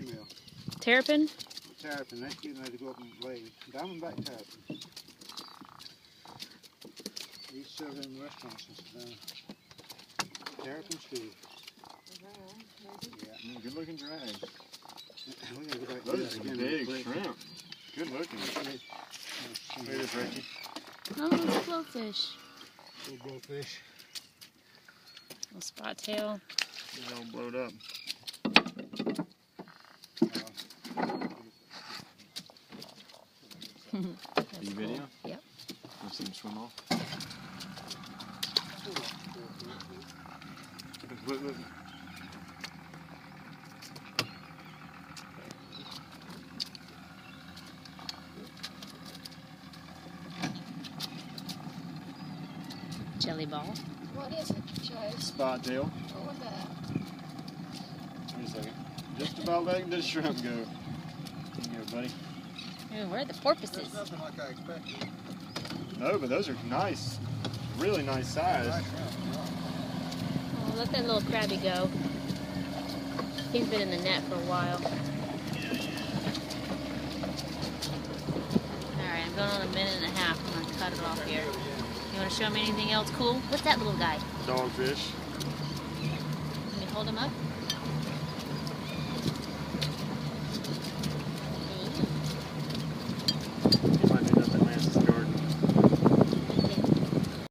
female. Terrapin? Terrapin, that's getting ready to go up and lay. Diamondback terrapin. These serve in restaurants in Savannah. Terrapin stew. Yeah. Good looking drag. We're gonna go back to Those that are some again. big shrimp. Good looking. Look at this, Ricky. Oh, little blowfish. Little blowfish. Little spot tail. It's all blowed up. That's You video? Cool. Yep. Let's see him swim off. Look. Jelly ball. What is it, Joe? Spot tail. What was that? Wait a second. Just about letting this shrimp go. Here you go, buddy. Ooh, where are the porpoises? That's nothing like I expected. No, but those are nice. Really nice size. Oh, let that little crabby go. He's been in the net for a while. Alright, I'm going on a minute and a half. I'm going to cut it off here. You want to show me anything else cool? What's that little guy? Dogfish. Can you hold him up?